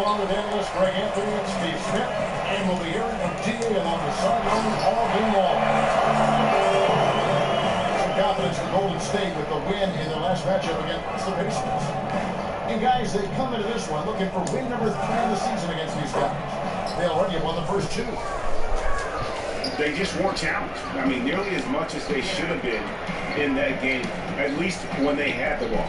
along with analysts Greg Anthony and Steve Smith, and we'll be hearing from TA along the sideline all game long. Some confidence for Golden State with the win in their last matchup against the Pacers. And guys, they come into this one looking for win number 3 in the season against these guys. They already won the first 2. They just weren't challenged. I mean, nearly as much as they should have been in that game, at least when they had the ball.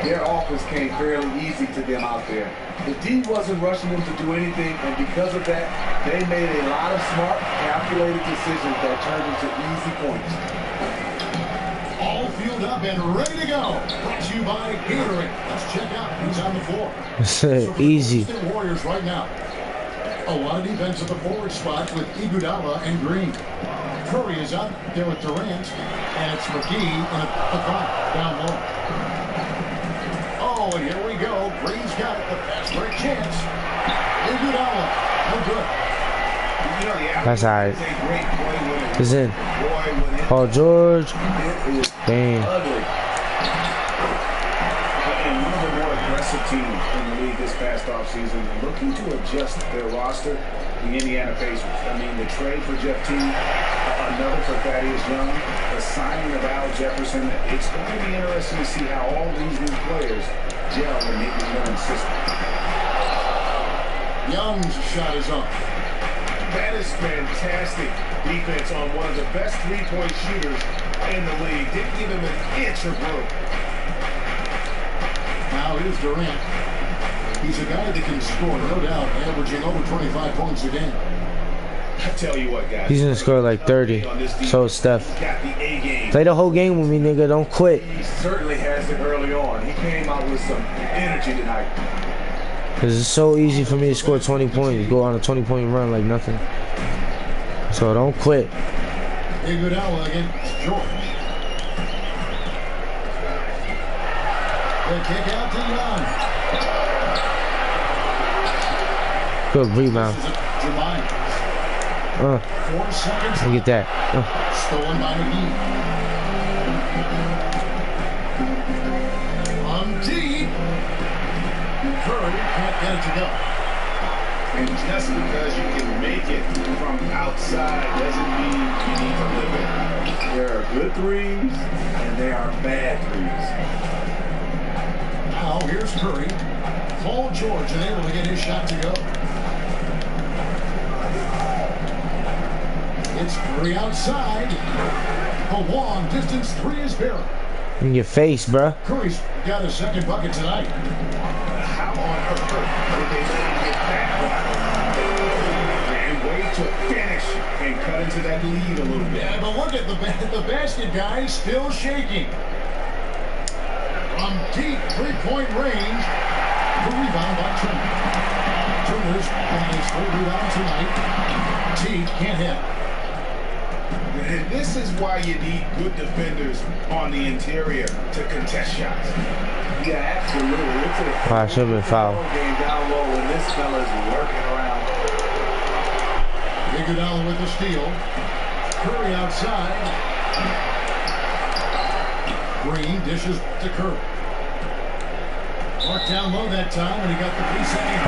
Their offense came fairly easy to them out there. The D wasn't rushing them to do anything, and because of that, they made a lot of smart, calculated decisions that turned into easy points. All fueled up and ready to go. Brought to you by Gatorade. Let's check out who's on the floor. So easy. The Warriors right now. A lot of defense at the forward spot with Iguodala and Green. Curry is out there with Durant, and it's McGee and a down low. Oh, and here we go. Green's got it. The pass for a chance. Iguodala, no good. You know, that's all right. It's in. Paul George. Dang. And one of the more aggressive teams in the league this past offseason, looking to adjust their roster, the Indiana Pacers. I mean, the trade for Jeff Teague, another for Thaddeus Young, the signing of Al Jefferson. It's going to be interesting to see how all these new players gel in the Young system. Young's shot is up. That is fantastic defense on one of the best three-point shooters in the league. Didn't give him an inch of room. Now here's Durant. He's a guy that can score, no doubt, averaging over 25 points a game. I tell you what, guys. He's gonna score like 30. So Steph. Play the whole game with me, nigga. Don't quit. He certainly has it early on. He came out with some energy tonight. Cause it's so easy for me to score 20 points, go on a 20-point run like nothing. So don't quit. Iguodala against George. The kick out to Young. Good rebound. Look at that. Stolen by McGee. On deep. Curry can't get it to go. And just because you can make it from outside doesn't mean you need to live it. There are good threes and there are bad threes. Now here's Curry. Paul George unable to get his shot to go. It's Curry outside. A long distance 3 is Barrett. In your face, bruh. Curry's got a second bucket tonight. How on earth did they let him get that and wait to finish and cut into that lead a little bit? Yeah, but look at the basket, guys, still shaking. From deep three-point range, the rebound by Turner. Turner's on his 3rd rebound tonight. Teague can't hit. And this is why you need good defenders on the interior to contest shots. Yeah, absolutely. It's a I should have been fouled. game down low when this fella's working around. Iguodala with the steal. Curry outside. Green dishes to Curry. Marked down low that time, and he got the 3 seconds.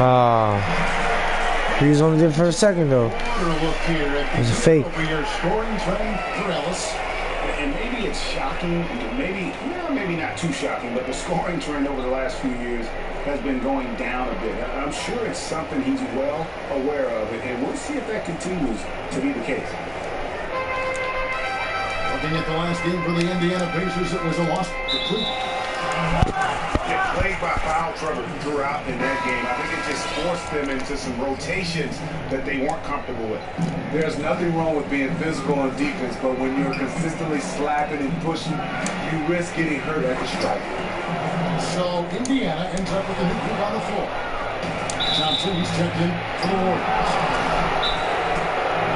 He was only there for a second though. It was a fake. Scoring trend for Ellis. And maybe it's shocking, maybe not too shocking, but the scoring trend over the last few years has been going down a bit. I'm sure it's something he's well aware of, and we'll see if that continues to be the case. Looking at the last game for the Indiana Pacers, it was a loss to Cleveland. They played by foul trouble throughout in that game. I think it just forced them into some rotations that they weren't comfortable with. There's nothing wrong with being physical on defense, but when you're consistently slapping and pushing, you risk getting hurt at the strike. So Indiana ends up with a new group on the floor. Thompson, he's checked in for the Warriors.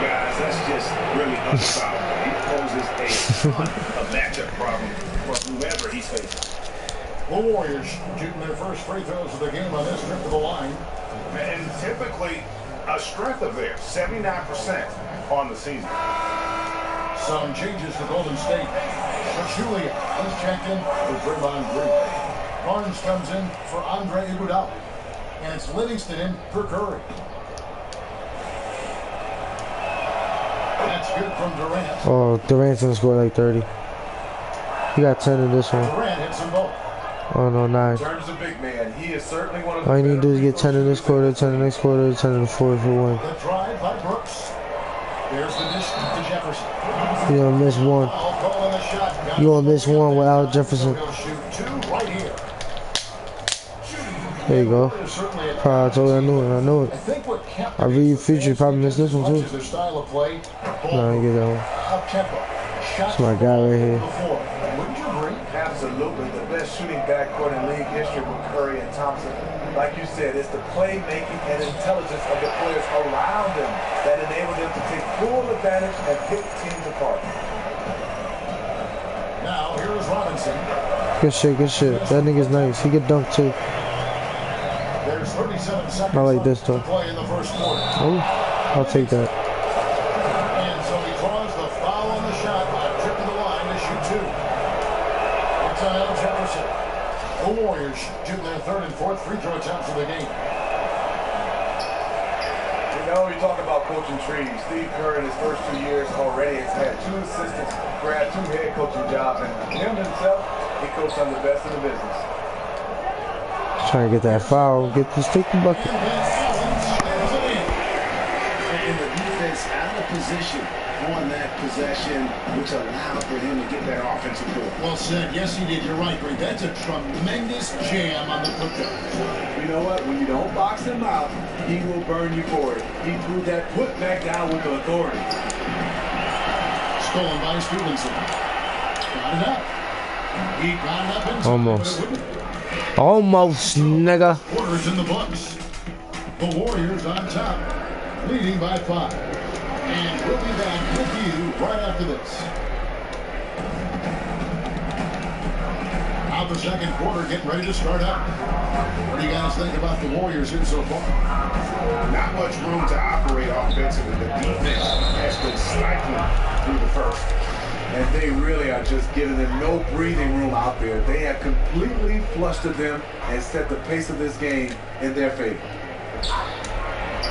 Guys, that's just really unsolved. He poses a ton of matchup problem for whoever he's facing. The Warriors shooting their first free throws of the game on this trip to the line. And typically a strength of theirs, 79% on the season. Some changes to Golden State. Pachulia is checked in for Draymond Green. Barnes comes in for Andre Iguodala. And it's Livingston in for Curry. That's good from Durant. Oh, Durant's gonna score like 30. He got 10 in this one. Durant hits them both. Oh no, 9. In terms of big man, he is certainly one of the All you need to do is get 10 in this quarter, 10 in the next quarter, 10 in the fourth for one. The drive by Brooks. There's the dish to Jefferson. You gonna miss one. Calling the shot. You gonna miss one without Jefferson. He'll shoot 2 right here. There you go. Probably told you I knew it. I knew I it. think what kept I really featured probably missed this one too. their style of play. No, I didn't get that one. Up tempo. That's my guy right here. Wouldn't you agree? Absolutely. The best shooting backcourt in league history with Curry and Thompson. Like you said, it's the playmaking and intelligence of the players around them that enable them to take full advantage and pick teams apart. Now, here is Robinson. Good shit, good shit. That nigga's nice. He could dunk too. There's 37 seconds I like this to though. play in the first quarter. Oh, I'll take that. And so he draws the foul on the shot by a trip to the line to shoot 2. It's on Al Jefferson. The Warriors shoot their 3rd and 4th free throw attempts of the game. You know, you talk about coaching trees. Steve Kerr in his first 2 years already has had 2 assistants, grabbed 2 head coaching jobs, and him himself, he coached on the best in the business. Trying to get that foul, get the sticky bucket. And Allen scores it in. And the defense out of position on that possession, which allowed for him to get that offensive goal. Well said. Yes, he did. You're right, Greg. That's a tremendous jam on the putback. You know what? When you don't box him out, he will burn you for it. He threw that putback down with authority. Stolen by Stevenson. Got it up. He got it up inside. Almost. But it wouldn't. Almost, nigga. Quarters in the books. The Warriors on top, leading by 5. And we'll be back with you right after this. Out the second quarter, getting ready to start up. What do you guys think about the Warriors here so far? Not much room to operate offensively. The defense has been stifling through the first. And they really are just giving them no breathing room out there. They have completely flustered them and set the pace of this game in their favor.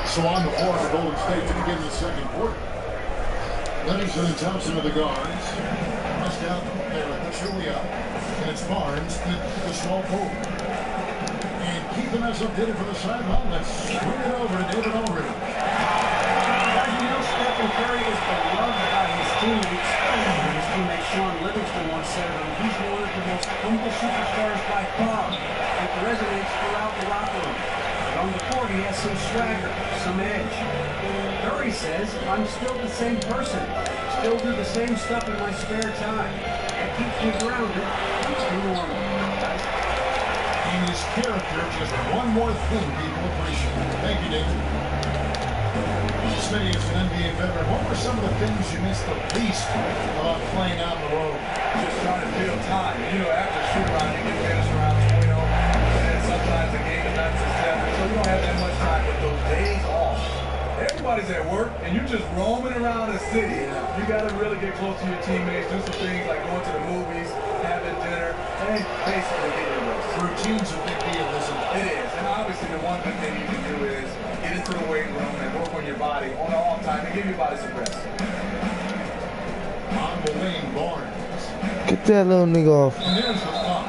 So on the floor for Golden State to begin the second quarter. Livingston and Thompson are the guards. Pressed out there at the Julia. And it's Barnes in the small forward. And keeping us updated from the sideline. Let's swing it over to David Aldridge. Guys, you know Stephen Curry is beloved by his teammates. His teammate Sean Livingston once said of him, he's one of the most humble superstars by far. It resonates throughout the locker room. But on the court, he has some swagger, some edge. Curry says, I'm still the same person. Still do the same stuff in my spare time. It keeps me grounded, keeps me normal. And his character, just one more thing people appreciate. Thank you, David. Smitty is an NBA veteran. What were some of the things you missed the least about playing out on the road? Just trying to fill time. You know, after shoot around, you can finish around 20. And sometimes the game is not successful, so you don't have that much time. But those days off, everybody's at work, and you're just roaming around the city. You got to really get close to your teammates, do some things like going to the movies, having dinner, and basically get your rest. Routine's a big deal, isn't it? It is, and obviously the one good thing you can do is get into the weight room and work on your body on the off time and give your body some rest. On the wing, Barnes. Get that little nigga off. And there's the foul.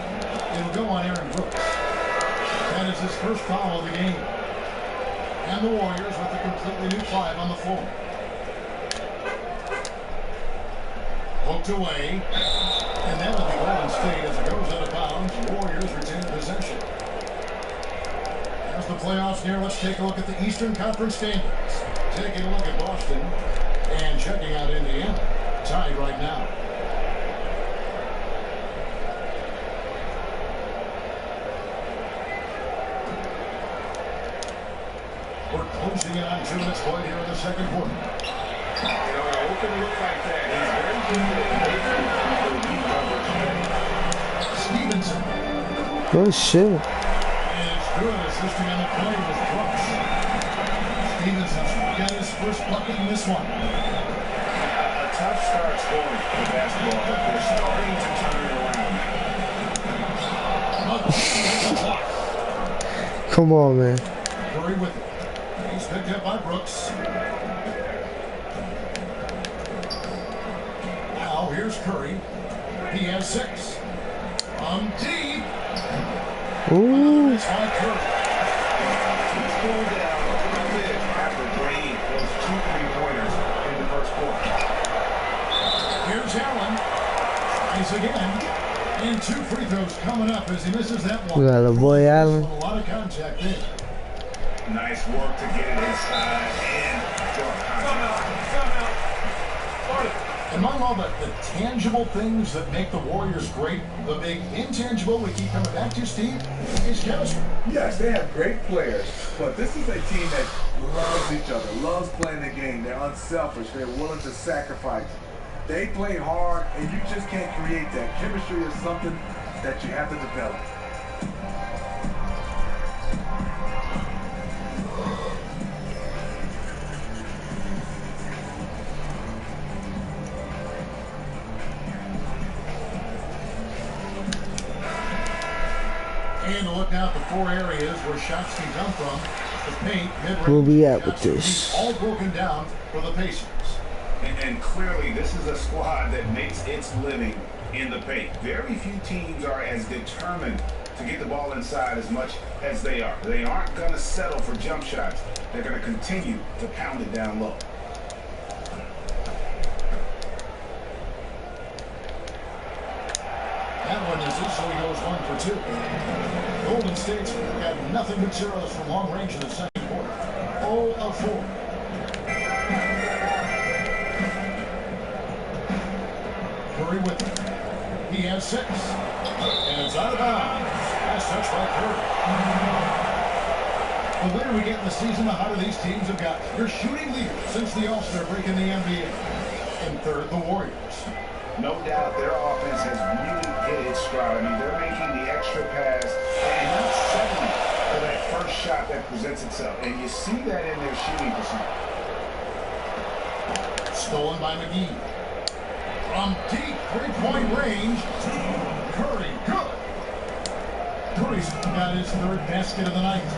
It'll go on Aaron Brooks. That is his first foul of the game. And the Warriors with a completely new 5 on the floor. Hooked away. And that'll be Golden State as it goes out of bounds. Warriors retain possession. As the playoffs near, let's take a look at the Eastern Conference standings. Taking a look at Boston and checking out Indiana. Tied right now. We're closing in on 2 minutes point here in the second quarter. You know, when an open look like that, he's very good at Stevenson. Good shit. And it's good assisting on the play with Brooks. Stevenson's got his first bucket in this one. A tough start scoring for basketball, but they're starting to turn it around. Come on, man. Curry with it. He's picked up by Brooks. Now here's Curry. He has 6. From deep. Ooh. It's by Curry. He's going down a little bit after draining those 2 3-pointers in the first quarter. Here's Allen. Tries again. And 2 free throws coming up as he misses that one. We got the boy Allen. A lot of contact there. Nice work to get it inside and draw contact. Among all the tangible things that make the Warriors great, the big intangible we keep coming back to, Steve, is chemistry. Yes, they have great players, but this is a team that loves each other, loves playing the game. They're unselfish. They're willing to sacrifice. They play hard, and you just can't create that. Chemistry is something that you have to develop. And to look out the 4 areas where shots can come from, the paint, mid-range, Where we at with shots will be this? all broken down for the Pacers. And clearly, this is a squad that makes its living in the paint. Very few teams are as determined to get the ball inside as much as they are. They aren't going to settle for jump shots. They're going to continue to pound it down low. That one is it, so he goes 1 for 2. Golden State's got nothing but zeros from long range in the second quarter. 0 of 4. Curry with it. He has 6. And it's out of bounds. Last touch by Curry. The later we get in the season, the hotter these teams have got. Your shooting leader since the All-Star break in the NBA. And third, the Warriors. No doubt their offense has really hit its stride. I mean, they're making the extra pass and not settling for that first shot that presents itself. And you see that in their shooting percentage. Stolen by McGee. From deep 3-point range, Curry, good. Curry's got his 3rd basket of the night.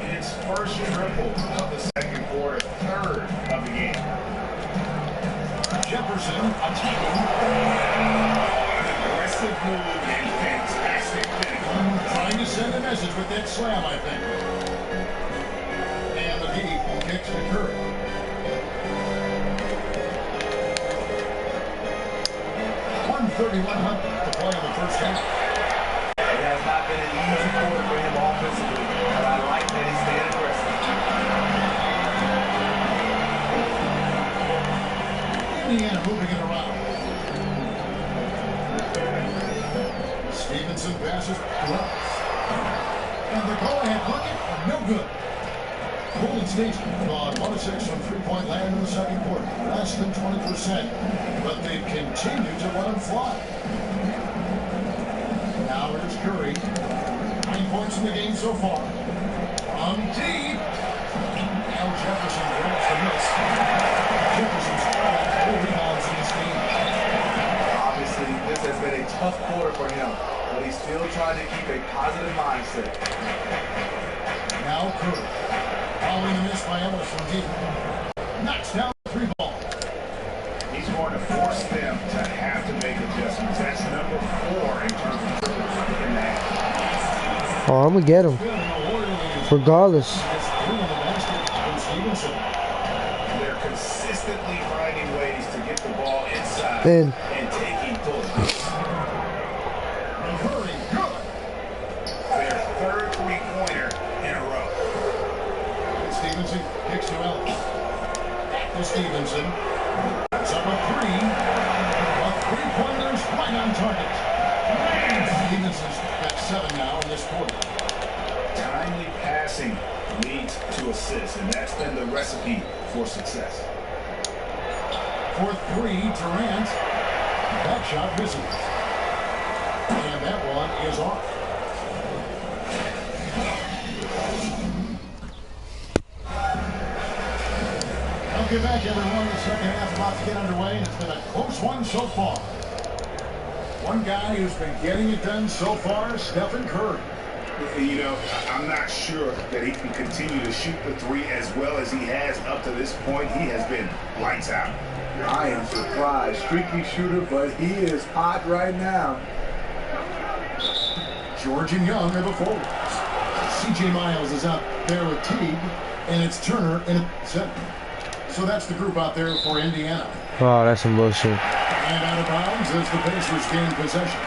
His first triple of the second quarter, 3rd of the game. Jefferson attacking. An aggressive move and fantastic finish. Trying to send a message with that slam, I think. And McGee kicks to Curry. 131 left to play in the first half. It has not been an easy quarter for him offensively, but I like that he's staying aggressive. Indiana moving it around. Stevenson passes to us. And the go-ahead bucket, no good. Golden State's gone 1 of 6 from 3-point land in the second quarter. Less than 20%. But they've continued to let them fly. Now here's Curry. 9 points in the game so far. From deep. Now Jefferson grabs the miss. Jefferson's 4 rebounds in this game. Obviously, this has been a tough quarter for him, but he's still trying to keep a positive mindset. Now Curry. Following the miss by Ellis from deep. Knocks down the 3 ball. He's going to force them to have to make adjustments. That's number 4 in terms of triples in the half. Oh, I'm gonna get him. Regardless. They're consistently finding ways to get the ball inside And taking pulls. Curry, good. Their 3rd 3-pointer in a row. Stevenson kicks to Ellis. Back to Stevenson. It's up a 3. But 3-pointers right on target. Stevenson's got 7 now in this quarter. Timely passing leads to assists, and that's been the recipe for success. 4th 3, Durant. That shot misses. And that one is off. Welcome back, everyone. The second half about to get underway, and it's been a close one so far. One guy who's been getting it done so far, Stephen Curry. You know, I'm not sure that he can continue to shoot the three as well as he has up to this point. He has been lights out. I am surprised. Streaky shooter, but he is hot right now. George and Young are the forwards. C.J. Miles is out there with Teague, and it's Turner in at center. So that's the group out there for Indiana. Oh, that's some bullshit. And out of bounds as the Pacers gain possession.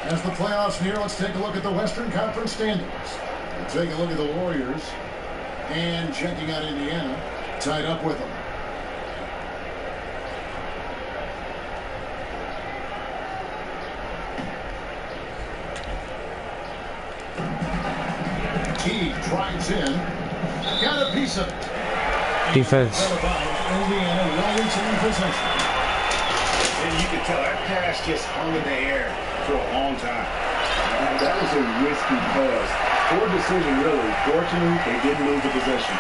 As the playoffs near, let's take a look at the Western Conference standings. We'll take a look at the Warriors and checking out Indiana, tied up with them. Teague drives in, got a piece of it. Defense. Indiana well in possession. And you can tell that pass just hung in the air for a long time. And that was a risky pass. Poor decision, really. Fortunately, they didn't lose the possession.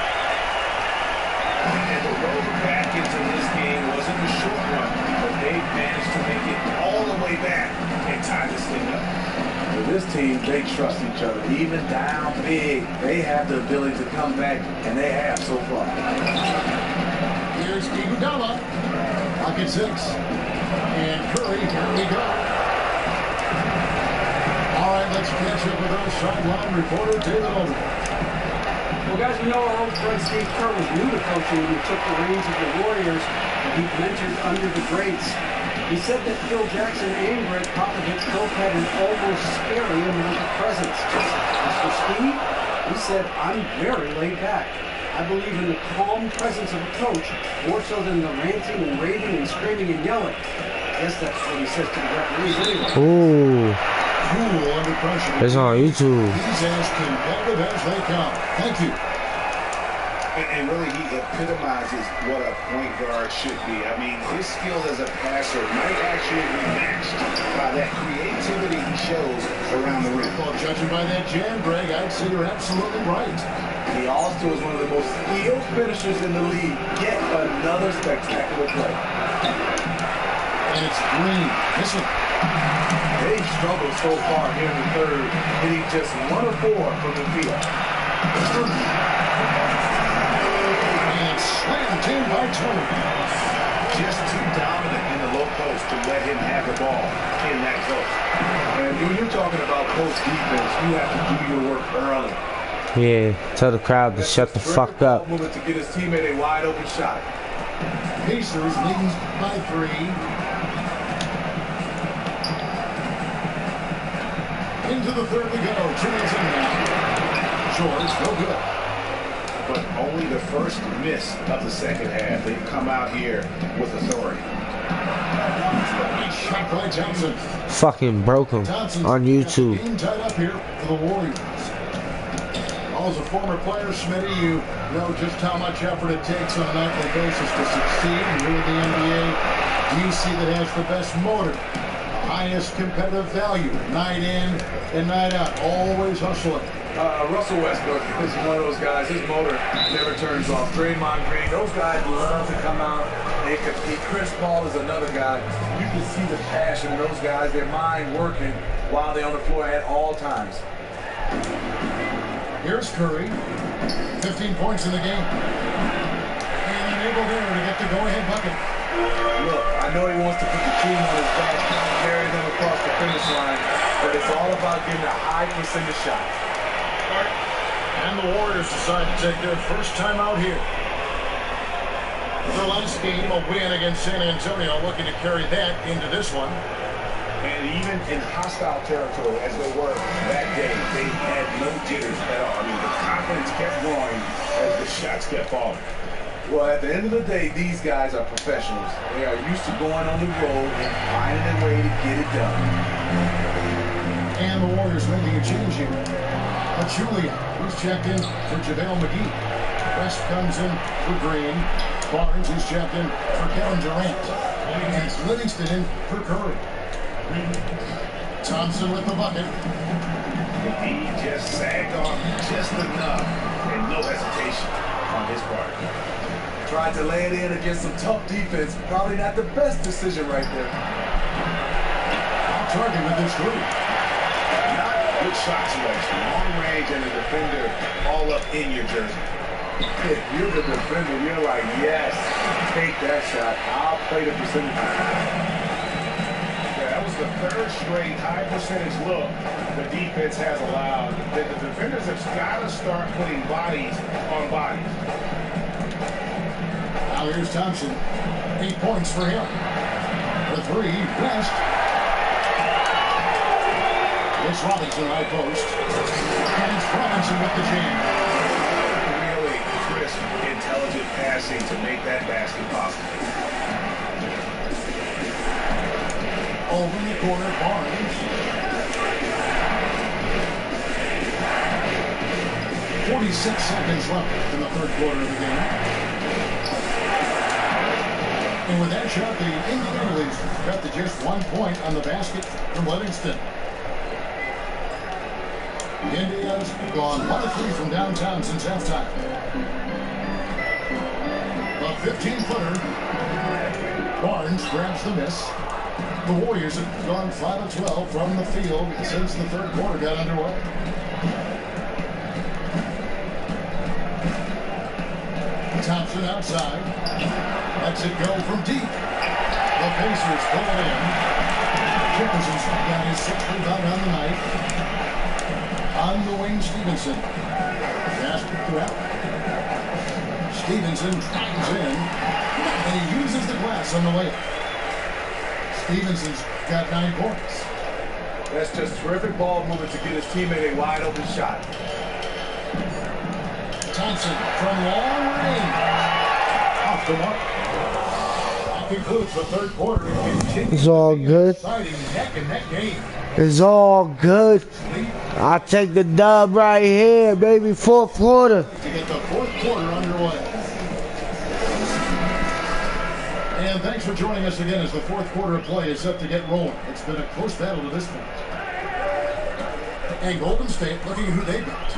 And the road back into this game wasn't a short run, but they managed to make it all the way back and tie this thing up. With this team, they trust each other. Even down big, they have the ability to come back, and they have so far. Here's Iguodala. Pocket 6. And Curry, here we go. All right, let's catch up with our sideline reporter, David Aldridge. Well, guys, we know our old friend Steve Kerr was new to coaching when he took the reins of the Warriors, and he mentored under the greats. He said that Phil Jackson and Greg Popovich both had an almost scary amount of presence. As for Steve, he said, I'm very laid back. I believe in the calm presence of a coach, more so than the ranting and raving and screaming and yelling. I guess that's what he says to the referees anyway. Ooh. Cool under pressure. It's on YouTube. He's as competitive as they come. Thank you. And really, he epitomizes what a point guard should be. I mean, his skill as a passer might actually be matched by that creativity he shows around the rim. Well, judging by that jam, Greg, I'd say you're absolutely right. He also is one of the most skilled finishers in the league. Yet another spectacular play. And it's Green. Listen. They struggled so far here in the third, hitting just 1 of 4 from the field. And slammed in by Turner. Just too dominant in the low post to let him have the ball in that close. And when you're talking about post defense, you have to do your work early. Yeah, tell the crowd to shut the fuck up. Moment to get his teammate a wide open shot. Pacers leading by 3. Into the third we go. 2 minutes in now. George, no good. But only the first miss of the second half. They've come out here with authority. Shot by Thompson. Fucking broke him on YouTube. Game tied up here for the Warriors. As a former player, Smitty, you know just how much effort it takes on a nightly basis to succeed. And here in the NBA, do you see that has the best motive, the highest competitive value, night in and night out, always hustling? Russell Westbrook is one of those guys. His motor never turns off. Draymond Green, those guys love to come out and compete. Chris Paul is another guy. You can see the passion in those guys, their mind working while they're on the floor at all times. Here's Curry, 15 points in the game. And unable there to get the go-ahead bucket. Look, I know he wants to put the team on his back, carry them across the finish line, but it's all about getting a high percentage shot. And the Warriors decide to take their first time out here. The last game, a win against San Antonio, looking to carry that into this one. And even in hostile territory, as they were that day, they had no jitters at all. I mean, the confidence kept growing as the shots kept falling. Well, at the end of the day, these guys are professionals. They are used to going on the road and finding a way to get it done. And the Warriors making a change here. Julia, who's checked in for JaVale McGee. West comes in for Green. Barnes, who's checked in for Kevin Durant. And it's Livingston in for Curry. Thompson with the bucket. He just sagged off just enough and no hesitation on his part. Tried to lay it in against some tough defense. Probably not the best decision right there. Target with this three. Not Good shot selection, long range, and the defender all up in your jersey. If you're the defender, you're like, yes, take that shot. I'll play the percentage. Yeah, that was the third straight high percentage look the defense has allowed. The defenders have got to start putting bodies on bodies. Now here's Thompson. 8 points for him. The three, West. It's Robinson, high post. And it's Robinson with the jam. Really crisp, intelligent passing to make that basket possible. Over in the corner, Barnes. 46 seconds left in the third quarter of the game. And with that shot, the Indians got to just 1 point on the basket from Livingston. Indiana's gone 1 of 3 from downtown since halftime. A 15-footer. Barnes grabs the miss. The Warriors have gone 5 of 12 from the field since the third quarter got underway. Thompson outside. Lets it go from deep. The Pacers pull it in. Jefferson's got his 6th rebound on the night. On the wing, Stevenson. Pass to out. Stevenson drives in. And he uses the glass on the layup. Stevenson's got 9 points. That's just terrific ball movement to get his teammate a wide open shot. Thompson from long range. Off the mark. That concludes the third quarter. It's all good. Exciting neck-and-neck game. It's all good. I take the dub right here, baby. Fourth quarter. To get the fourth quarter underway. And thanks for joining us again as the fourth quarter of play is set to get rolling. It's been a close battle to this point. And Golden State looking at who they got.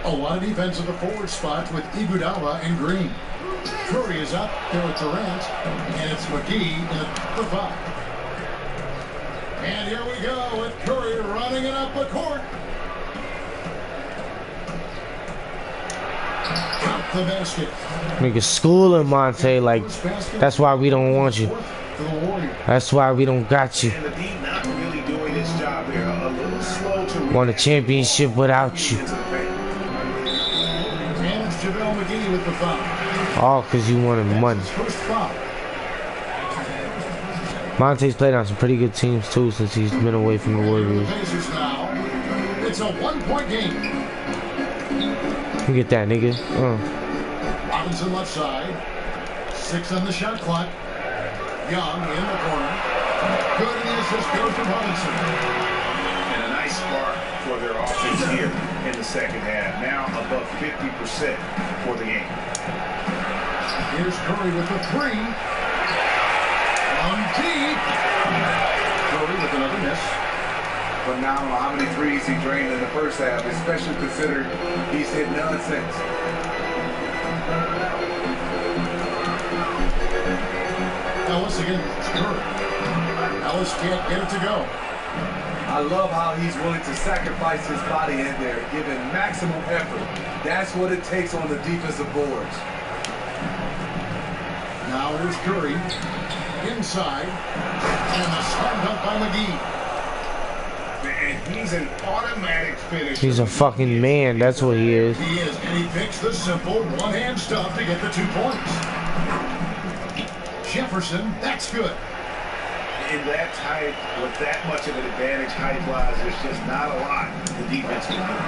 A lot of defense at the forward spots with Iguodala and Green. Curry is up there with Durant, and it's McGee in the 5. And here we go with Curry running it up the court. Count the basket. Nigga schooling Monte like that's why we don't want you. For the Warriors. That's why we don't got you. And the D not really doing his job there. A little slow to Won a championship without you. into the paint. And it's JaVale McGee with the foul. All because you wanted money. His first foul. Monte's played on some pretty good teams too since he's been away from the Warriors. Pacers now. It's a 1-point game. You get that, nigga. Robinson left side. 6 on the shot clock. Young in the corner. Good, and the assist goes to Robinson. And a nice spark for their offense here in the second half. Now above 50% for the game. Here's Curry with the 3. From deep. Curry with another miss. Phenomenal how many threes he drained in the first half, especially considering he's hit none since. Ellis again. It's Curry. Ellis can't get it to go. I love how he's willing to sacrifice his body in there, giving maximum effort. That's what it takes on the defensive boards. Now here's Curry. Inside. And a slam dunk by McGee. And he's an automatic finisher. He's a fucking man. That's what he is. He is, and he picks the simple one-hand stuff to get the 2 points. Jefferson, that's good. In that type, with that much of an advantage height-wise, there's just not a lot the defense can do.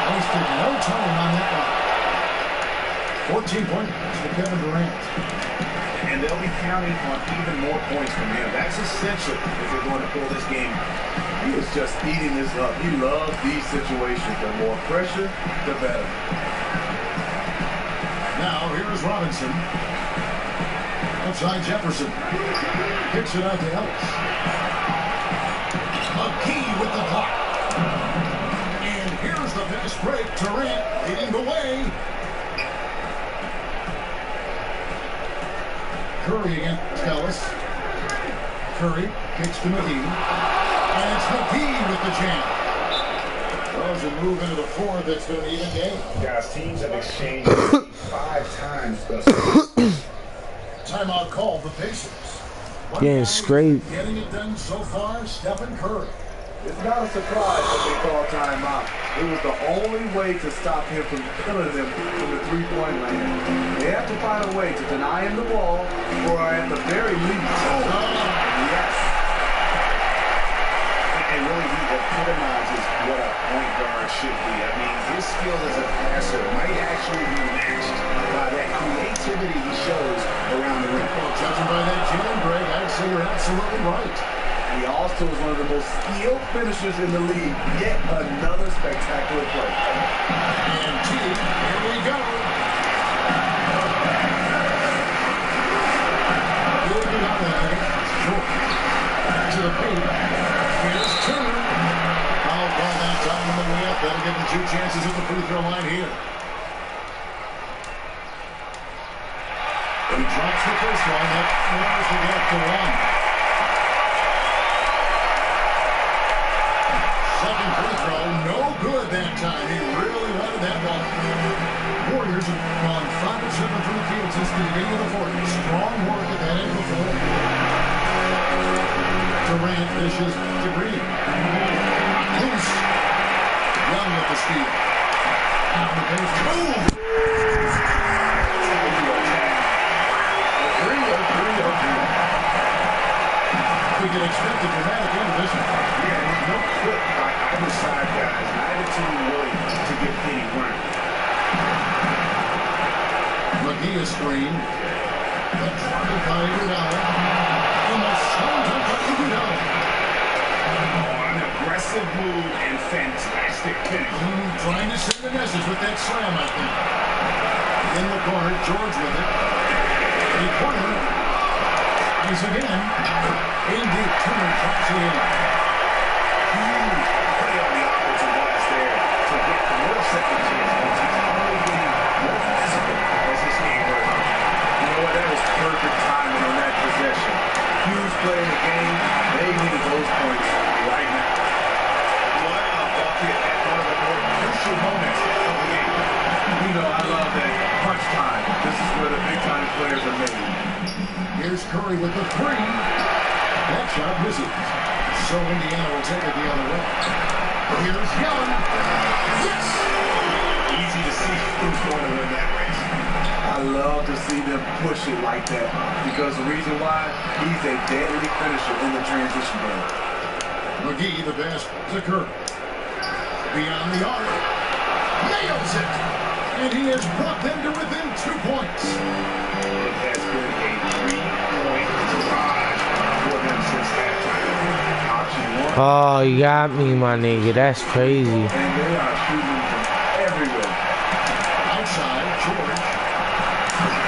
Wasted no time on that one. 14 points for Kevin Durant. And they'll be counting on even more points from him. That's essential if they're going to pull this game. He was just eating this up. He loved these situations. The more pressure, the better. Now here is Robinson. Outside Jefferson. Kicks it out to Ellis. McGee with the block. And here's the fast break. Durant leading the way. Curry against Ellis. Curry kicks to McGee. And it's McGee with the jam. Those a move into the fourth. It's been an even game. Guys, teams have exchanged 5 times thus far. Timeout called the Pacers. Getting scraped. Getting it done so far, Stephen Curry. It's not a surprise that they called timeout. It was the only way to stop him from killing them from the three-point land. They have to find a way to deny him the ball, or at the very least, yes. And really, he epitomizes what a point guard should be. I mean, his skill as a passer might actually be matched by that creativity he shows around the rim. Well, judging by that jam, Greg, I'd say you're absolutely right. He also is one of the most skilled finishers in the league. Yet another spectacular play. And T, here we go. Good beyond that. Short. Back to the paint. Here's Turner. Foul call that time on the way up. That'll give him 2 chances at the free throw line here. He drops the first one. That narrows the gap to 1. Second free throw, no good that time. He really wanted that ball. Warriors have gone 5 of 7 from the field since the beginning of the fourth. Strong work at that end before. Durant dishes to Green. Loose. Young with the steal. Out of the pace. Boom! We can expect a dramatic end to this one. Yeah, there's no quit by either side, guys. Neither team willing to give any run. McGee is screened. That's by Iguodala. Almost slammed up by Iguodala. Oh, an aggressive move and fantastic finish. Trying to send a message with that slam, I think. In the corner, George with it. The corner. He's again. Indeed, Turner drops it in. Huge play on the offensive glass there to get more second chances. He's only getting more physical as this game goes on. You know what? That was perfect timing on that possession. Huge play in the game. They needed those points right now. What a bucket at one of the more crucial moments of the game. You know, I love that crunch time. This is where the big-time players are made. Here's Curry with the three. That shot misses. So Indiana will take it the other way. Here's Young. Yes! Easy to see who's going to win that race. I love to see them push it like that because the reason why, he's a deadly finisher in the transition game. McGee, the best, to Curry. Beyond the arc. Nails it! And he has brought them to within 2 points. It has been a 3-point barrage for them since halftime. Option 1. Oh, you got me, my nigga. That's crazy. And they are shooting from everywhere. Outside, George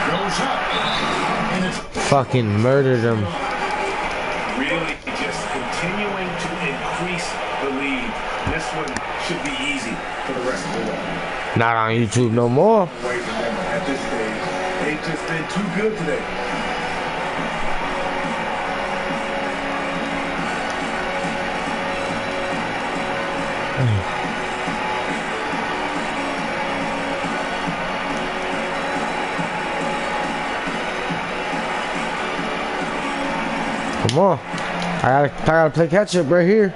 goes up. And it's Fucking murdered him. Really just continuing to increase the lead. This one should be easy for the rest of the way. Not on YouTube no more. Away from them at this stage. They've just been too good today. Come on. I gotta play catch up right here.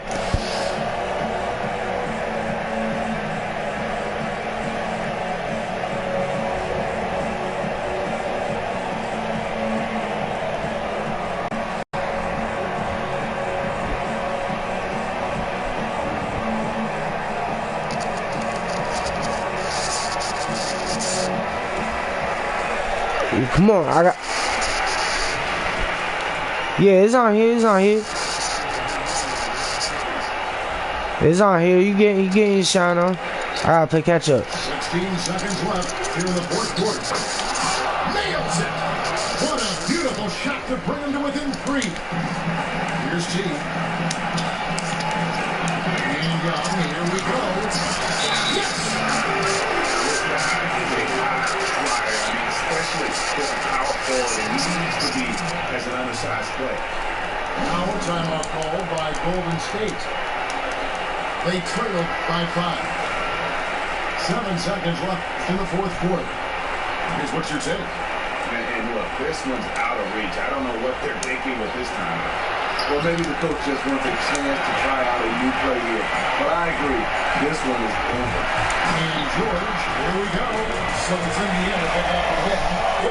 Come on, I got. Yeah, it's on here. It's on here. It's on here. You getting your shine on? I gotta play catch up. 16 seconds left here in the fourth quarter. Nails it! What a beautiful shot to bring him to within 3. Here's T. And here we go. Yes! This guy is a high flyer. I mean, especially with a power forward, and he needs to be as an undersized player. Now a timeout called by Golden State. They trail it by 5. 7 seconds left in the fourth quarter. Here's what you're saying. And look, this one's out of reach. I don't know what they're thinking with this timeout. Well, maybe the coach just wants a chance to try out a new play here. But I agree, this one is over. And George, here we go. So it's Indiana back up ahead.